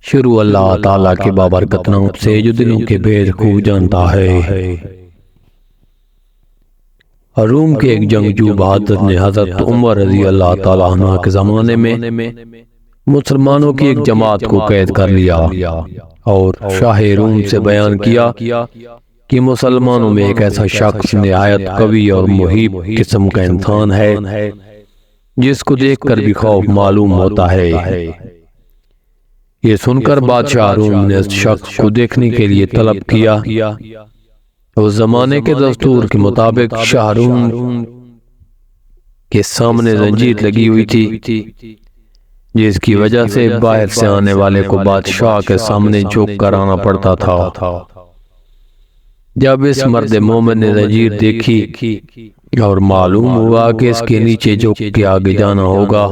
شروع اللہ تعالیٰ کے بابرکت نام سے جو دلوں کے بھید خوب جانتا ہے۔ روم کے ایک جنگجو بہادر نے حضرت عمر رضی اللہ تعالیٰ عنہ کے زمانے میں مسلمانوں کی ایک جماعت کو قید کر لیا اور شاہ روم سے بیان کیا کہ مسلمانوں میں ایک ایسا شخص نہایت قوی اور محیب قسم کا انسان ہے جس کو دیکھ کر بھی خوف معلوم ہوتا ہے۔ یہ سن کر بادشاہ روم نے اس شخص کو دیکھنے کے لیے طلب کیا۔ اس زمانے کے دستور کے مطابق شاہ روم کے سامنے زنجیر لگی ہوئی تھی، جس کی وجہ سے باہر سے آنے والے کو بادشاہ کے سامنے جھک کر آنا پڑتا تھا۔ جب اس مرد مومن نے زنجیر دیکھی اور معلوم ہوا کہ اس کے نیچے جھک کے آگے جانا ہوگا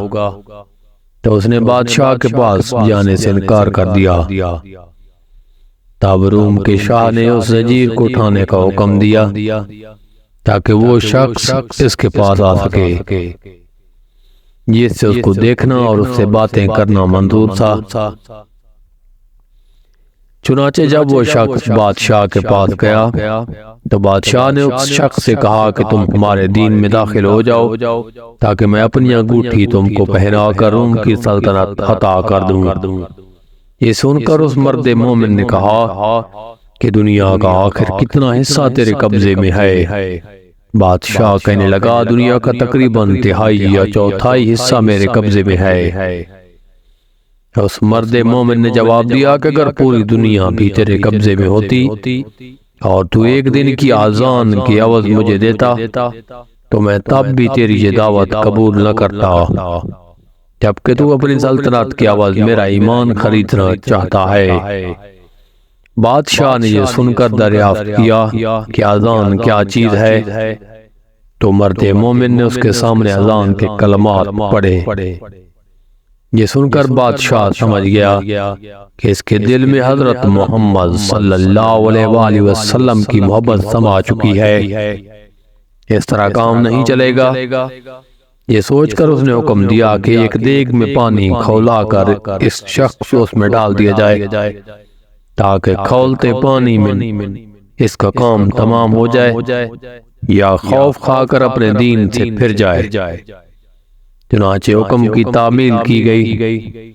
تو اس نے بادشاہ کے پاس جانے سے انکار کر دیا۔ تب روم کے شاہ نے اس زنجیر کو اٹھانے کا حکم دیا تاکہ وہ شخص اس کے پاس آ سکے، جس سے اس کو دیکھنا اور اس سے باتیں کرنا منظور تھا۔ چنانچہ جب وہ شخص بادشاہ کے پاس گیا تو بادشاہ نے اس شخص سے کہا کہ تم ہمارے دین میں داخل ہو جاؤ تاکہ میں اپنی انگوٹھی تم کو پہنا کر روم کی سلطنت عطا کر دوں۔ یہ سن کر اس مرد مومن نے کہا کہ دنیا کا آخر کتنا حصہ تیرے قبضے میں ہے؟ بادشاہ کہنے لگا دنیا کا تقریباً تہائی یا چوتھائی حصہ میرے قبضے میں ہے۔ اس مرد مومن نے جواب دیا کہ اگر پوری دنیا بھی تیرے قبضے میں ہوتی اور تو ایک دن کی آذان کی عوض مجھے دیتا تو میں تب بھی تیری یہ دعوت قبول نہ کرتا، جبکہ تو اپنی سلطنت کی عوض میرا ایمان خریدنا چاہتا ہے۔ بادشاہ نے یہ سن کر دریافت کیا کہ آذان کیا چیز ہے تو مرد مومن نے اس کے سامنے آذان کے کلمات پڑھے۔ یہ سن کر بادشاہ سمجھ گیا کہ اس کے دل میں حضرت محمد صلی اللہ علیہ وآلہ وسلم کی محبت سما چکی ہے، اس طرح کام نہیں چلے گا۔ یہ سوچ کر اس نے حکم دیا کہ ایک دیگ میں پانی کھولا کر اس شخص کو اس میں ڈال دیا جائے تاکہ کھولتے پانی میں اس کا کام تمام ہو جائے یا خوف کھا کر اپنے دین سے پھر جائے۔ چنانچہ حکم کی تعمیل کی گئی۔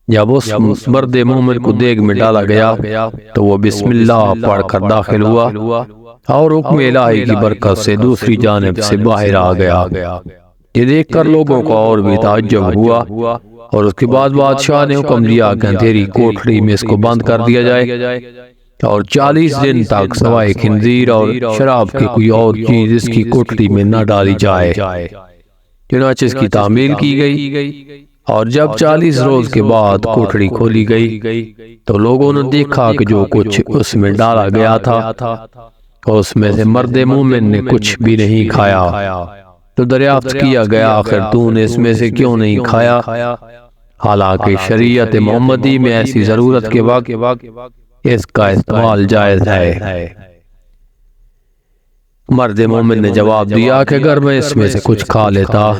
جب اس مرد مومن کو دیگ میں ڈالا گیا تو وہ بسم اللہ پڑھ کر داخل ہوا اور حکم الہی کی برکت سے دوسری جانب سے باہر آ گیا۔ یہ دیکھ کر لوگوں کو اور بھی تعجب ہوا اور اس کے بعد بادشاہ نے حکم دیا کہ اندھیری کوٹھڑی میں اس کو بند کر دیا جائے اور 40 دن تک سوائے خنزیر اور شراب کی کوئی اور چیز اس کی کوٹھڑی میں نہ ڈالی جائے۔ چنانچہ اس کی تعمیل کی گئی اور جب 40 روز کے بعد کوٹھڑی کھولی گئی تو لوگوں نے دیکھا کہ جو کچھ اس میں ڈالا گیا تھا اس میں سے مرد مومن نے کچھ بھی نہیں کھایا۔ تو دریافت کیا گیا آخر تو نے اس میں سے کیوں نہیں کھایا، حالانکہ شریعت محمدی میں ایسی ضرورت کے وقت اس کا استعمال جائز ہے۔ مرد مومن نے جواب دیا کہ اگر میں اس میں سے کچھ کھا لیتا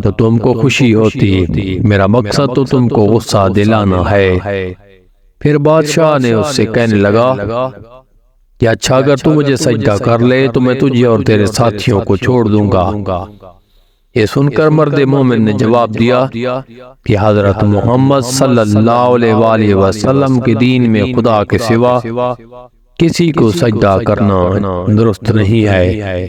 تو تم کو خوشی ہوتی، میرا مقصد تو تم کو غصہ دلانا ہے۔ پھر بادشاہ نے اس سے کہنے لگا کہ اچھا اگر تو مجھے سجدہ کر لے تو میں تجھے اور تیرے ساتھیوں کو چھوڑ دوں گا۔ یہ سن کر مرد مومن نے جواب دیا کہ حضرت محمد صلی اللہ علیہ وآلہ وسلم کے دین میں خدا کے سوا کسی کو سجدہ کرنا درست نہیں ہے۔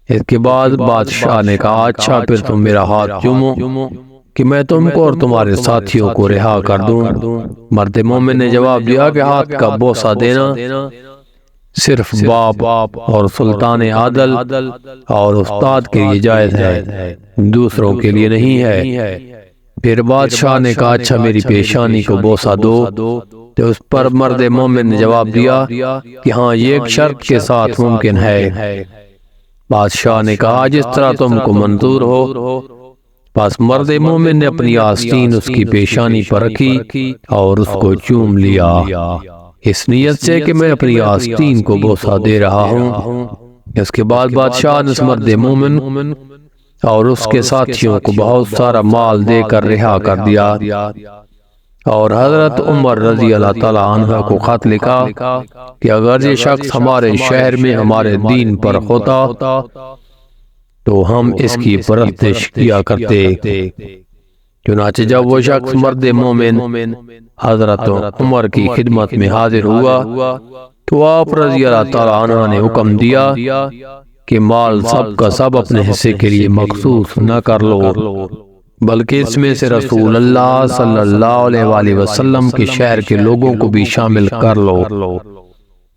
اس کے بعد بادشاہ نے کہا اچھا پھر تم میرا ہاتھ چومو کہ میں تم کو اور تمہارے ساتھیوں کو رہا کر دوں۔ مرد مومن نے جواب دیا کہ ہاتھ کا بوسہ دینا صرف باپ اور سلطان عادل اور استاد کے لیے جائز ہے، دوسروں کے لیے نہیں ہے۔ پھر بادشاہ نے کہا اچھا میری پیشانی کو بوسہ دو، تو اس پر مرد مومن نے جواب دیا کہ ہاں یہ ایک شرط کے ساتھ ممکن ہے۔ بادشاہ نے کہا جس طرح تم کو منظور ہو۔ پس مرد مومن نے اپنی آستین اس کی پیشانی پر رکھی اور اس کو چوم لیا، اس نیت سے کہ میں اپنی آستین کو بوسہ دے رہا ہوں۔ اس کے بعد بادشاہ نے اس مرد مومن اور اس کے ساتھیوں کو بہت سارا مال دے کر رہا کر دیا اور حضرت عمر رضی اللہ تعالی عنہ کو خط لکھا کہ اگر یہ شخص ہمارے شہر میں ہمارے دین پر ہوتا تو ہم اس کی پرستش کیا کرتے۔ چنانچہ جب وہ شخص مرد مومن حضرت عمر کی خدمت میں حاضر ہوا تو آپ رضی اللہ تعالی عنہ نے حکم دیا کہ مال سب کا سب اپنے حصے کے لیے مخصوص نہ کر لو، بلکہ اس میں سے رسول اللہ صلی اللہ علیہ وآلہ وسلم کے شہر کے لوگوں کو بھی شامل کر لو۔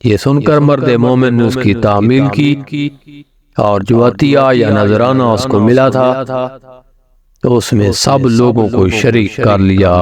یہ سن کر مرد مومن نے اس کی تعمیل کی، اور جو عطیہ یا نذرانہ اس کو ملا تھا تو اس میں سب لوگوں کو شریک کر لیا۔